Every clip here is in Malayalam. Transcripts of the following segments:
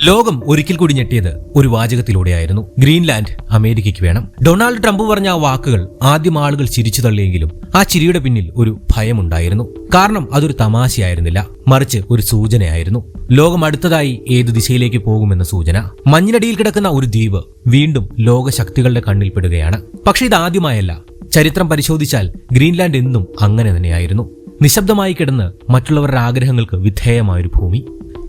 ലോകം ഒരിക്കൽ കൂടി ഞെട്ടിയത് ഒരു വാചകത്തിലൂടെയായിരുന്നു. ഗ്രീൻലാൻഡ് അമേരിക്കയ്ക്ക് വേണം. ഡൊണാൾഡ് ട്രംപ് പറഞ്ഞ ആ വാക്കുകൾ ആദ്യം ആളുകൾ ചിരിച്ചു തള്ളിയെങ്കിലും ആ ചിരിയുടെ പിന്നിൽ ഒരു ഭയമുണ്ടായിരുന്നു. കാരണം അതൊരു തമാശയായിരുന്നില്ല, മറിച്ച് ഒരു സൂചനയായിരുന്നു. ലോകം അടുത്തതായി ഏത് ദിശയിലേക്ക് പോകുമെന്ന സൂചന. മഞ്ഞിനടിയിൽ കിടക്കുന്ന ഒരു ദ്വീപ് വീണ്ടും ലോകശക്തികളുടെ കണ്ണിൽപ്പെടുകയാണ്. പക്ഷെ ഇതാദ്യമായല്ല. ചരിത്രം പരിശോധിച്ചാൽ ഗ്രീൻലാൻഡ് എന്നും അങ്ങനെ തന്നെയായിരുന്നു. നിശബ്ദമായി കിടന്ന് മറ്റുള്ളവരുടെ ആഗ്രഹങ്ങൾക്ക് വിധേയമായൊരു ഭൂമി.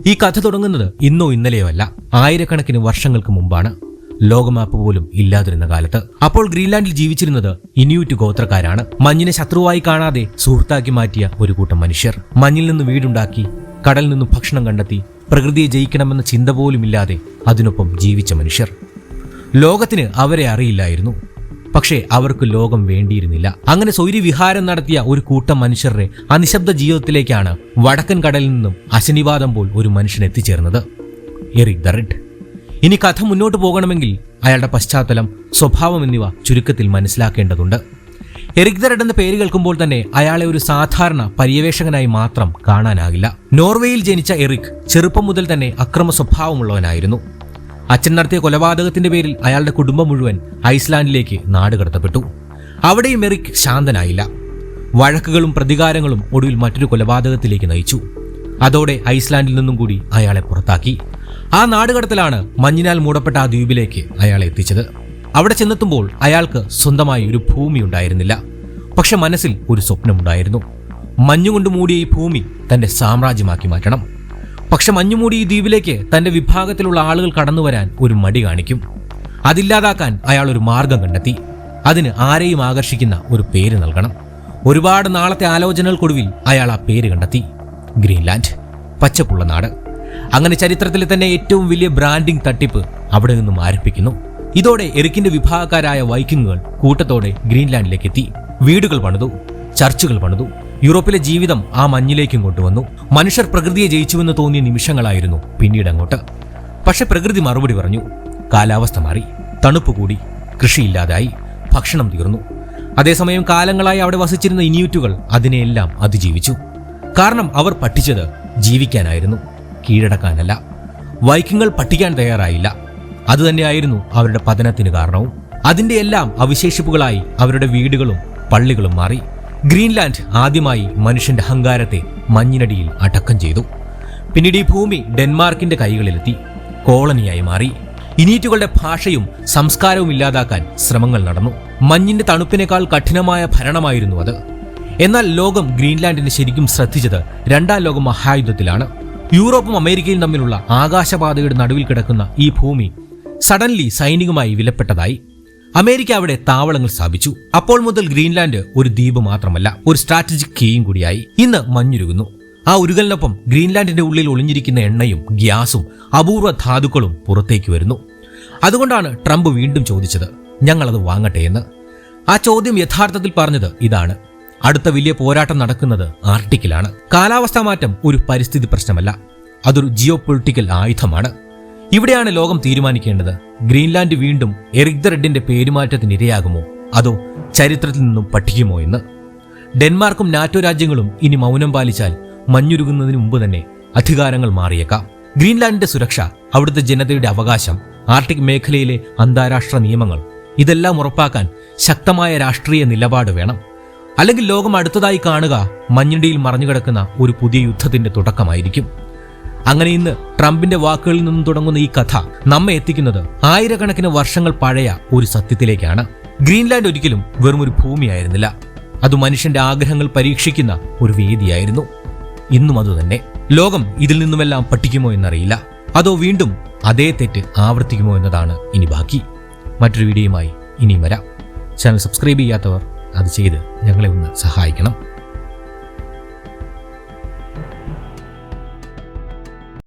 ഈ കഥ തുടങ്ങുന്നത് ഇന്നോ ഇന്നലെയോ അല്ല, ആയിരക്കണക്കിന് വർഷങ്ങൾക്ക് മുമ്പാണ്. ലോകമാപ്പ് പോലും ഇല്ലാതിരുന്ന കാലത്ത്. അപ്പോൾ ഗ്രീൻലാൻഡിൽ ജീവിച്ചിരുന്നത് ഇനുയിറ്റ് ഗോത്രക്കാരാണ്. മഞ്ഞിനെ ശത്രുവായി കാണാതെ സുഹൃത്താക്കി മാറ്റിയ ഒരു കൂട്ടം മനുഷ്യർ. മഞ്ഞിൽ നിന്ന് വീടുണ്ടാക്കി, കടലിൽ നിന്നും ഭക്ഷണം കണ്ടെത്തി, പ്രകൃതിയെ ജയിക്കണമെന്ന ചിന്ത പോലുമില്ലാതെ അതിനൊപ്പം ജീവിച്ച മനുഷ്യർ. ലോകത്തിന് അവരെ അറിയില്ലായിരുന്നു. പക്ഷേ അവർക്ക് ലോകം വേണ്ടിയിരുന്നില്ല. അങ്ങനെ സ്വൈരി വിഹാരം നടത്തിയ ഒരു കൂട്ടം മനുഷ്യരുടെ അനിശബ്ദ ജീവിതത്തിലേക്കാണ് വടക്കൻ കടലിൽ നിന്നും അശനിവാദം പോൽ ഒരു മനുഷ്യൻ എത്തിച്ചേർന്നത്, എറിക് ദ റെഡ്. ഇനി കഥ മുന്നോട്ട് പോകണമെങ്കിൽ അയാളുടെ പശ്ചാത്തലം, സ്വഭാവം എന്നിവ ചുരുക്കത്തിൽ മനസ്സിലാക്കേണ്ടതുണ്ട്. എറിക് ദ റെഡ് എന്ന പേര് കേൾക്കുമ്പോൾ തന്നെ അയാളെ ഒരു സാധാരണ പര്യവേഷകനായി മാത്രം കാണാനാകില്ല. നോർവേയിൽ ജനിച്ച എറിക് ചെറുപ്പം മുതൽ തന്നെ അക്രമ സ്വഭാവമുള്ളവനായിരുന്നു. അച്ഛൻ നടത്തിയ കൊലപാതകത്തിന്റെ പേരിൽ അയാളുടെ കുടുംബം മുഴുവൻ ഐസ്ലാൻഡിലേക്ക് നാടുകടത്തപ്പെട്ടു. അവിടെയും എറിക് ശാന്തനായില്ല. വഴക്കുകളും പ്രതികാരങ്ങളും ഒടുവിൽ മറ്റൊരു കൊലപാതകത്തിലേക്ക് നയിച്ചു. അതോടെ ഐസ്ലാൻഡിൽ നിന്നും കൂടി അയാളെ പുറത്താക്കി. ആ നാടുകടത്തലാണ് മഞ്ഞിനാൽ മൂടപ്പെട്ട ആ ദ്വീപിലേക്ക് അയാളെ എത്തിച്ചത്. അവിടെ ചെന്നെത്തുമ്പോൾ അയാൾക്ക് സ്വന്തമായി ഒരു ഭൂമി ഉണ്ടായിരുന്നില്ല. പക്ഷെ മനസ്സിൽ ഒരു സ്വപ്നമുണ്ടായിരുന്നു. മഞ്ഞുകൊണ്ട് മൂടിയ ഈ ഭൂമി തന്റെ സാമ്രാജ്യമാക്കി മാറ്റണം. പക്ഷെ മഞ്ഞുമൂടി ഈ ദ്വീപിലേക്ക് തന്റെ വിഭാഗത്തിലുള്ള ആളുകൾ കടന്നു വരാൻ ഒരു മടി കാണിക്കും. അതില്ലാതാക്കാൻ അയാൾ ഒരു മാർഗം കണ്ടെത്തി. അതിന് ആരെയും ആകർഷിക്കുന്ന ഒരു പേര് നൽകണം. ഒരുപാട് നാളത്തെ ആലോചനകൾക്കൊടുവിൽ അയാൾ ആ പേര് കണ്ടെത്തി, ഗ്രീൻലാൻഡ്, പച്ചപ്പുള്ള നാട്. അങ്ങനെ ചരിത്രത്തിലെ തന്നെ ഏറ്റവും വലിയ ബ്രാൻഡിംഗ് തട്ടിപ്പ് അവിടെ നിന്നും ആരംഭിക്കുന്നു. ഇതോടെ എറിക്കിന്റെ വിഭാഗക്കാരായ വൈക്കിങ്ങുകൾ കൂട്ടത്തോടെ ഗ്രീൻലാൻഡിലേക്ക് എത്തി. വീടുകൾ പണിതു, ചർച്ചുകൾ പണിതു. യൂറോപ്പിലെ ജീവിതം ആ മഞ്ഞിലേക്കും കൊണ്ടുവന്നു. മനുഷ്യർ പ്രകൃതിയെ ജയിച്ചുവെന്ന് തോന്നിയ നിമിഷങ്ങളായിരുന്നു പിന്നീട് അങ്ങോട്ട്. പക്ഷെ പ്രകൃതി മറുപടി പറഞ്ഞു. കാലാവസ്ഥ മാറി, തണുപ്പ് കൂടി, കൃഷിയില്ലാതായി, ഭക്ഷണം തീർന്നു. അതേസമയം കാലങ്ങളായി അവിടെ വസിച്ചിരുന്ന ഇനുയിറ്റുകൾ അതിനെയെല്ലാം അതിജീവിച്ചു. കാരണം അവർ പഠിച്ചത് ജീവിക്കാനായിരുന്നു, കീഴടക്കാനല്ല. വൈക്കിങ്ങൾ പഠിക്കാൻ തയ്യാറായില്ല. അതുതന്നെയായിരുന്നു അവരുടെ പതനത്തിന് കാരണവും. അതിന്റെ എല്ലാം അവശേഷിപ്പുകളായി അവരുടെ വീടുകളും പള്ളികളും മാറി. ഗ്രീൻലാൻഡ് ആദ്യമായി മനുഷ്യന്റെ അഹങ്കാരത്തെ മഞ്ഞിനടിയിൽ അടക്കം ചെയ്തു. പിന്നീട് ഈ ഭൂമി ഡെൻമാർക്കിന്റെ കൈകളിലെത്തി, കോളനിയായി മാറി. ഇനീറ്റുകളുടെ ഭാഷയും സംസ്കാരവും ഇല്ലാതാക്കാൻ ശ്രമങ്ങൾ നടന്നു. മഞ്ഞിന്റെ തണുപ്പിനേക്കാൾ കഠിനമായ ഭരണമായിരുന്നു അത്. എന്നാൽ ലോകം ഗ്രീൻലാൻഡിനെ ശരിക്കും ശ്രദ്ധിച്ചത് രണ്ടാം ലോക മഹായുദ്ധത്തിലാണ്. യൂറോപ്പും അമേരിക്കയും തമ്മിലുള്ള ആകാശപാതയുടെ നടുവിൽ കിടക്കുന്ന ഈ ഭൂമി സഡൻലി സൈനികമായി വിലപ്പെട്ടതായി. അമേരിക്ക അവിടെ താവളങ്ങൾ സ്ഥാപിച്ചു. അപ്പോൾ മുതൽ ഗ്രീൻലാൻഡ് ഒരു ദ്വീപ് മാത്രമല്ല, ഒരു സ്ട്രാറ്റജിക് കീയും കൂടിയായി. ഇന്ന് മഞ്ഞുരുകുന്നു. ആ ഉരുകലിനൊപ്പം ഗ്രീൻലാൻഡിന്റെ ഉള്ളിൽ ഒളിഞ്ഞിരിക്കുന്ന എണ്ണയും ഗ്യാസും അപൂർവ ധാതുക്കളും പുറത്തേക്ക് വരുന്നു. അതുകൊണ്ടാണ് ട്രംപ് വീണ്ടും ചോദിച്ചത്, ഞങ്ങളത് വാങ്ങട്ടെ എന്ന്. ആ ചോദ്യം യഥാർത്ഥത്തിൽ പറഞ്ഞത് ഇതാണ്: അടുത്ത വലിയ പോരാട്ടം നടക്കുന്നത് ആർട്ടിക്കിലാണ്. കാലാവസ്ഥാ മാറ്റം ഒരു പരിസ്ഥിതി പ്രശ്നമല്ല, അതൊരു ജിയോ പൊളിറ്റിക്കൽ ആയുധമാണ്. ഇവിടെയാണ് ലോകം തീരുമാനിക്കേണ്ടത്, ഗ്രീൻലാൻഡ് വീണ്ടും എറിക് ദ റെഡിന്റെ പേരുമാറ്റത്തിന് ഇരയാകുമോ, അതോ ചരിത്രത്തിൽ നിന്നും പഠിക്കുമോ എന്ന്. ഡെൻമാർക്കും നാറ്റോ രാജ്യങ്ങളും ഇനി മൗനം പാലിച്ചാൽ മഞ്ഞുരുകുന്നതിന് മുമ്പ് തന്നെ അധികാരങ്ങൾ മാറിയേക്കാം. ഗ്രീൻലാൻഡിന്റെ സുരക്ഷ, അവിടുത്തെ ജനതയുടെ അവകാശം, ആർട്ടിക് മേഖലയിലെ അന്താരാഷ്ട്ര നിയമങ്ങൾ, ഇതെല്ലാം ഉറപ്പാക്കാൻ ശക്തമായ രാഷ്ട്രീയ നിലപാട് വേണം. അല്ലെങ്കിൽ ലോകം അടുത്തതായി കാണുക മഞ്ഞിടിയിൽ മറഞ്ഞുകിടക്കുന്ന ഒരു പുതിയ യുദ്ധത്തിന്റെ തുടക്കമായിരിക്കും. അങ്ങനെ ഇന്ന് ട്രംപിന്റെ വാക്കുകളിൽ നിന്നും തുടങ്ങുന്ന ഈ കഥ നമ്മെ എത്തിക്കുന്നത് ആയിരക്കണക്കിന് വർഷങ്ങൾ പഴയ ഒരു സത്യത്തിലേക്കാണ്. ഗ്രീൻലാൻഡ് ഒരിക്കലും വെറും ഒരു ഭൂമിയായിരുന്നില്ല, അത് മനുഷ്യന്റെ ആഗ്രഹങ്ങൾ പരീക്ഷിക്കുന്ന ഒരു വേദിയായിരുന്നു. ഇന്നും അതുതന്നെ. ലോകം ഇതിൽ നിന്നുമെല്ലാം പഠിക്കുമോ എന്നറിയില്ല, അതോ വീണ്ടും അതേ തെറ്റ് ആവർത്തിക്കുമോ എന്നതാണ് ഇനി ബാക്കി. മറ്റൊരു വീഡിയോയുമായി ഇനിയും വരാം. ചാനൽ സബ്സ്ക്രൈബ് ചെയ്യാത്തവർ അത് ചെയ്ത് ഞങ്ങളെ ഒന്ന് സഹായിക്കണം.